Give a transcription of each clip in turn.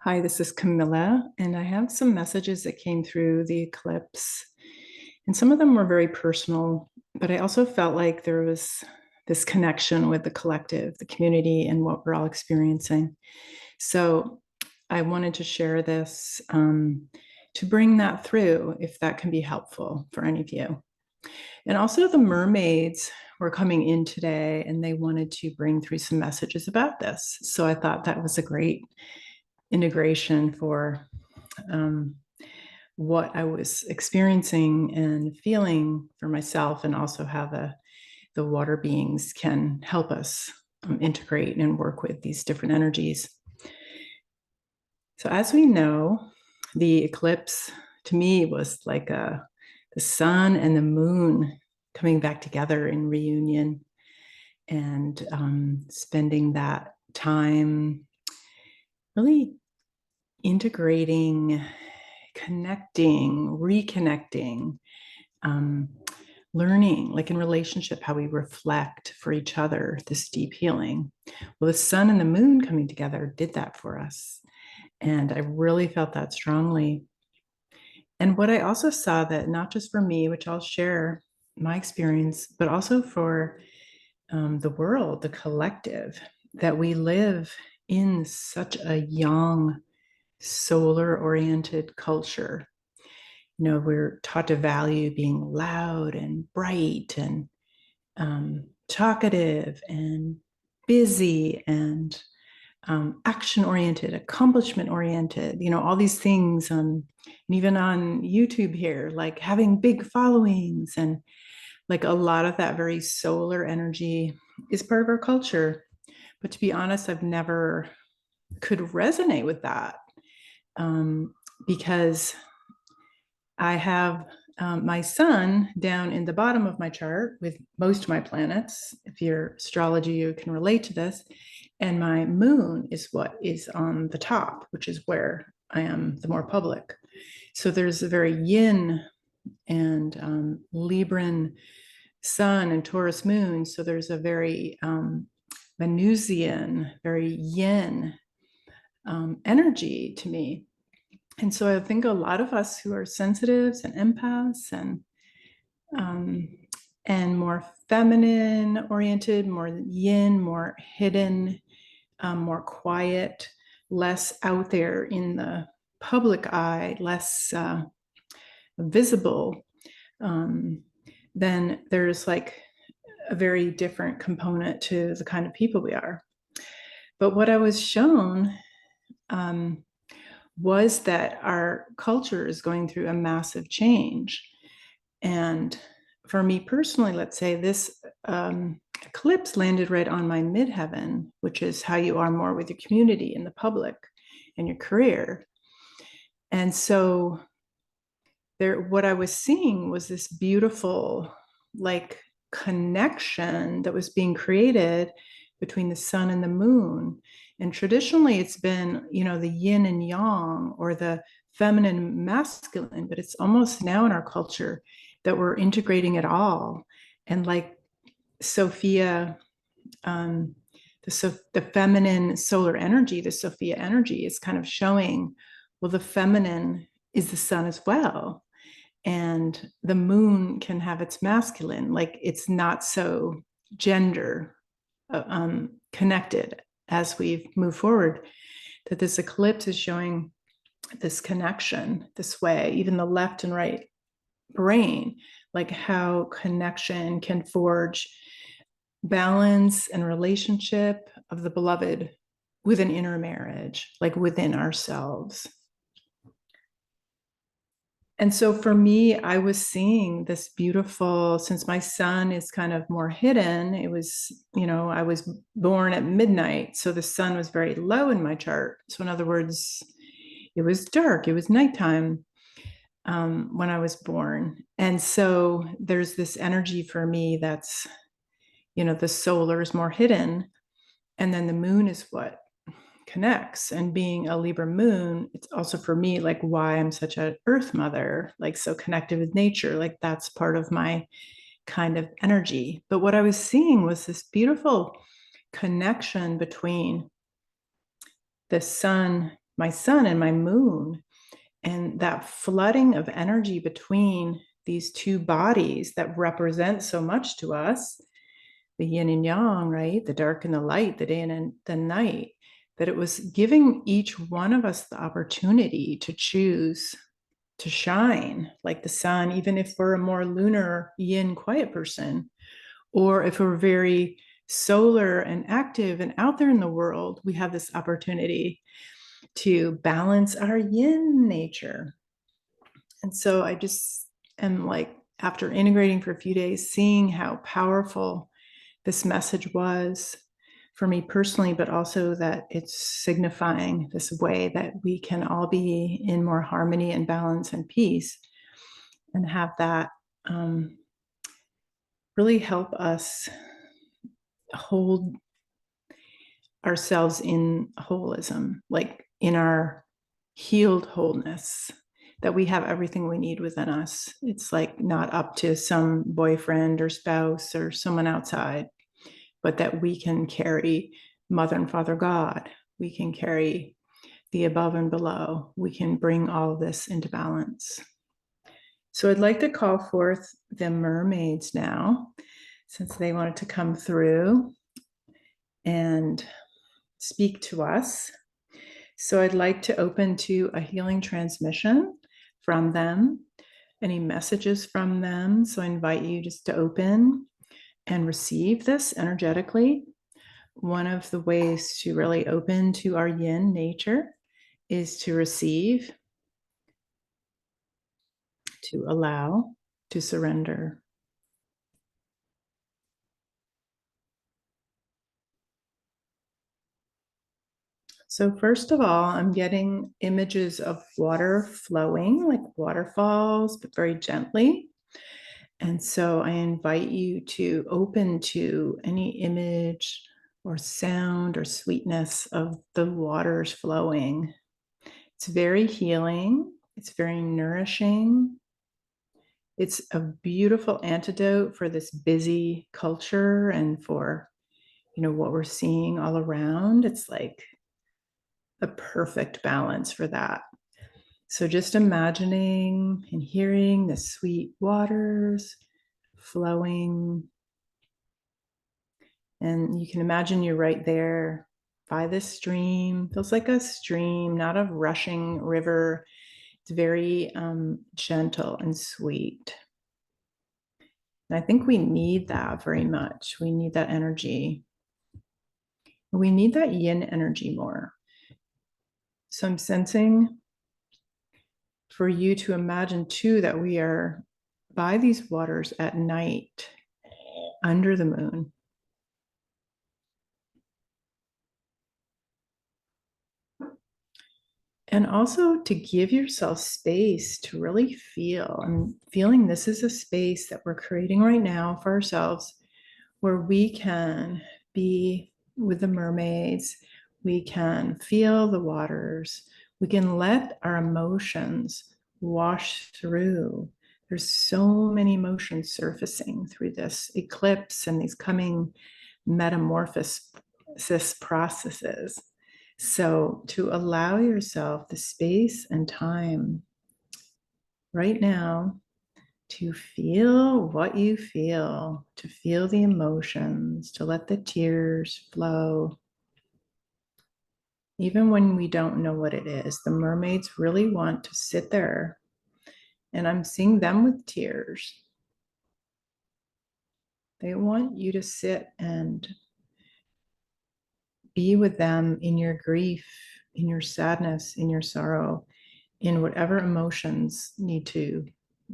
Hi, this is Camilla, and I have some messages that came through the eclipse. And some of them were very personal, but I also felt like there was this connection with the collective, the community, and what we're all experiencing. So I wanted to share this to bring that through, if that can be helpful for any of you. And also, the mermaids were coming in today and they wanted to bring through some messages about this. So I thought that was a great integration for what I was experiencing and feeling for myself, and also how the water beings can help us integrate and work with these different energies. So, as we know, the eclipse to me was like the sun and the moon coming back together in reunion, and spending that time really integrating, connecting, reconnecting, learning, like in relationship, how we reflect for each other, this deep healing. Well, the sun and the moon coming together did that for us. And I really felt that strongly. And what I also saw, that not just for me, which I'll share my experience, but also for the world, the collective, that we live in such a young, solar oriented culture. You know, we're taught to value being loud and bright and talkative and busy and action oriented, accomplishment oriented, you know, all these things. And even on YouTube here, like having big followings, and like a lot of that very solar energy is part of our culture. But to be honest, I've never could resonate with that, because I have my sun down in the bottom of my chart with most of my planets. If you're astrology, you can relate to this. And my moon is what is on the top, which is where I am the more public. So there's a very yin and Libran sun and Taurus moon. So there's a very Venusian, very yin energy to me. And so I think a lot of us who are sensitives and empaths um, and more feminine oriented, more yin, more hidden, more quiet, less out there in the public eye, less visible, then there's like a very different component to the kind of people we are. But what I was shown was that our culture is going through a massive change. And for me personally, let's say this eclipse landed right on my midheaven, which is how you are more with your community and the public and your career. And so there, what I was seeing was this beautiful, like, connection that was being created between the sun and the moon. And traditionally it's been, you know, the yin and yang, or the feminine and masculine, but it's almost now in our culture that we're integrating it all. And like Sophia, the feminine solar energy, the Sophia energy, is kind of showing, well, the feminine is the sun as well. And the moon can have its masculine, like it's not so gender connected as we move forward. That this eclipse is showing this connection this way, even the left and right brain, like how connection can forge balance and relationship of the beloved with an inner marriage, like within ourselves. And so for me, I was seeing this beautiful, since my sun is kind of more hidden, it was, you know, I was born at midnight. So the sun was very low in my chart. So in other words, it was dark, it was nighttime when I was born. And so there's this energy for me that's, you know, the solar is more hidden. And then the moon is what connects. And being a Libra moon, it's also for me like why I'm such an earth mother, like so connected with nature. Like that's part of my kind of energy. But what I was seeing was this beautiful connection between the sun my sun and my moon, and that flooding of energy between these two bodies that represent so much to us, the yin and yang, right? The dark and the light, the day and the night, that it was giving each one of us the opportunity to choose to shine like the sun, even if we're a more lunar, yin, quiet person, or if we're very solar and active and out there in the world, we have this opportunity to balance our yin nature. And so I just am like, after integrating for a few days, seeing how powerful this message was for me personally, but also that it's signifying this way that we can all be in more harmony and balance and peace, and have that really help us hold ourselves in holism, like in our healed wholeness, that we have everything we need within us. It's like not up to some boyfriend or spouse or someone outside, but that we can carry Mother and Father God. We can carry the above and below. We can bring all of this into balance. So I'd like to call forth the mermaids now, since they wanted to come through and speak to us. So I'd like to open to a healing transmission from them, any messages from them. So I invite you just to open and receive this energetically. One of the ways to really open to our yin nature is to receive, to allow, to surrender. So first of all, I'm getting images of water flowing like waterfalls, but very gently. And so I invite you to open to any image or sound or sweetness of the waters flowing. It's very healing. It's very nourishing. It's a beautiful antidote for this busy culture and for, what we're seeing all around. It's like a perfect balance for that. So just imagining and hearing the sweet waters flowing. And you can imagine you're right there by this stream. Feels like a stream, not a rushing river. It's very gentle and sweet. And I think we need that very much. We need that energy. We need that yin energy more. So I'm sensing for you to imagine too that we are by these waters at night under the moon. And also to give yourself space to really feel. I'm feeling this is a space that we're creating right now for ourselves where we can be with the mermaids, we can feel the waters, we can let our emotions wash through. There's so many emotions surfacing through this eclipse and these coming metamorphosis processes. So to allow yourself the space and time right now to feel what you feel, to feel the emotions, to let the tears flow. Even when we don't know what it is, the mermaids really want to sit there. And I'm seeing them with tears. They want you to sit and be with them in your grief, in your sadness, in your sorrow, in whatever emotions need to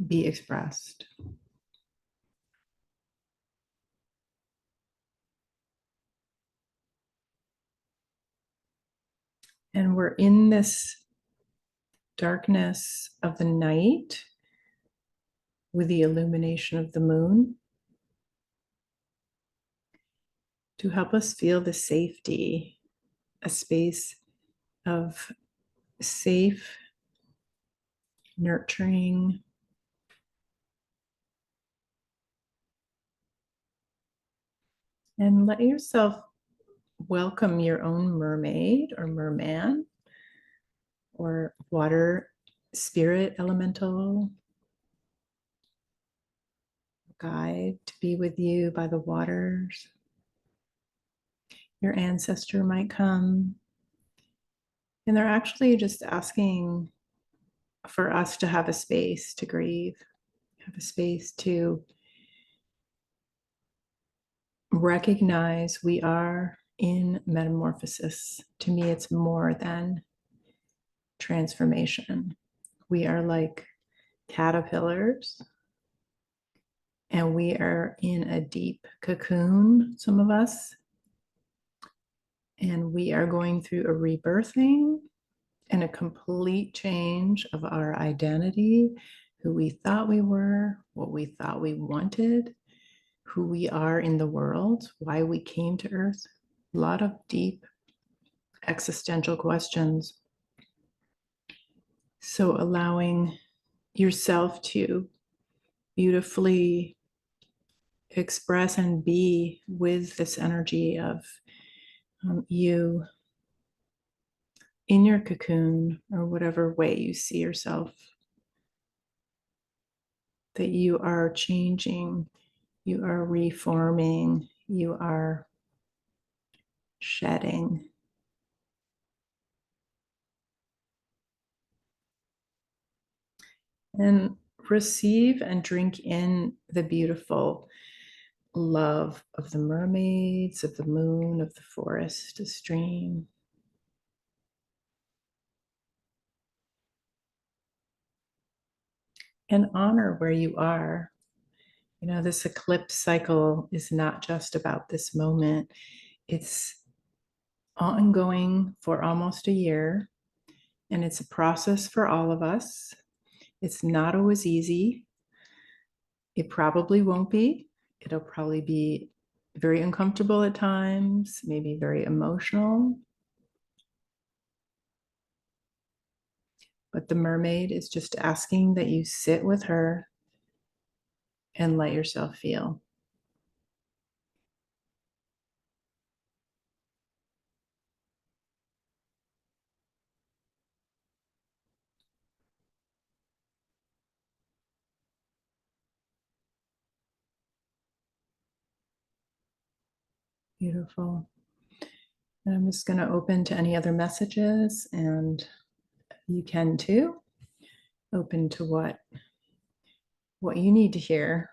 be expressed. And we're in this darkness of the night with the illumination of the moon to help us feel the safety, a space of safe, nurturing, and let yourself welcome your own mermaid or merman or water spirit elemental guide to be with you by the waters. Your ancestor might come, and they're actually just asking for us to have a space to grieve, have a space to recognize we are in metamorphosis. To me, it's more than transformation. We are like caterpillars, and we are in a deep cocoon, some of us, and we are going through a rebirthing and a complete change of our identity, who we thought we were, what we thought we wanted, who we are in the world, why we came to Earth. A lot of deep existential questions. So allowing yourself to beautifully express and be with this energy of you in your cocoon, or whatever way you see yourself, that you are changing, you are reforming, you are shedding. And receive and drink in the beautiful love of the mermaids, of the moon, of the forest, the stream. And honor where you are. You know, this eclipse cycle is not just about this moment, it's ongoing for almost a year, and it's a process for all of us. It's not always easy. It probably won't be. It'll probably be very uncomfortable at times, maybe very emotional. But the mermaid is just asking that you sit with her and let yourself feel. Beautiful. And I'm just going to open to any other messages, and you can too. Open to what you need to hear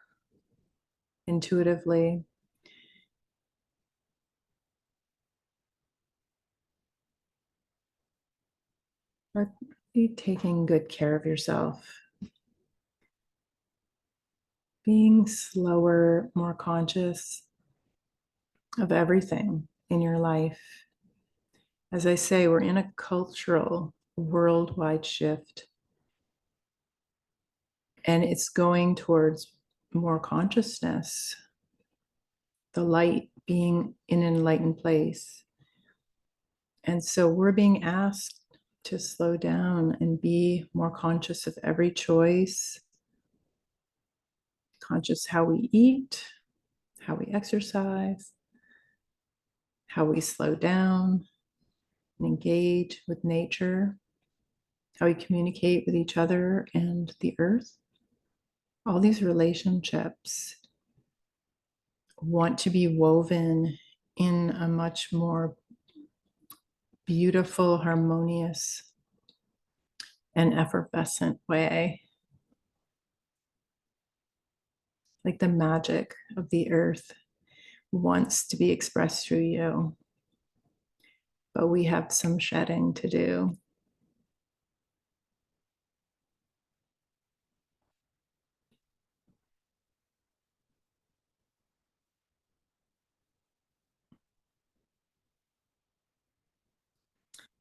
intuitively. But be taking good care of yourself. Being slower, more conscious of everything in your life. As I say, we're in a cultural, worldwide shift, and it's going towards more consciousness, the light being in an enlightened place. And so we're being asked to slow down and be more conscious of every choice, conscious how we eat, how we exercise, how we slow down and engage with nature, how we communicate with each other and the earth. All these relationships want to be woven in a much more beautiful, harmonious, and effervescent way. Like the magic of the earth wants to be expressed through you, but we have some shedding to do.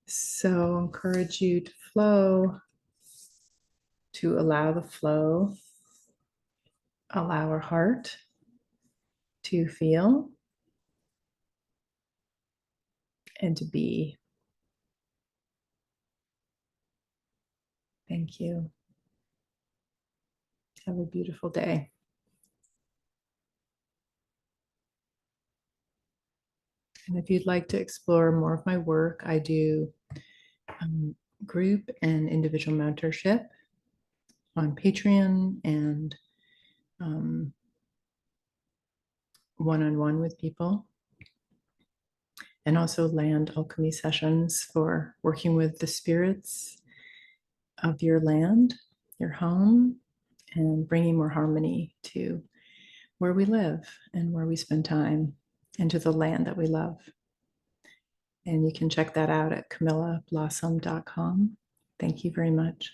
So encourage you to flow, to allow the flow, allow our heart to feel and to be. Thank you. Have a beautiful day. And if you'd like to explore more of my work, I do group and individual mentorship on Patreon, and one-on-one with people, and also land alchemy sessions for working with the spirits of your land, your home, and bringing more harmony to where we live and where we spend time, and to the land that we love. And you can check that out at camillablossom.com. Thank you very much.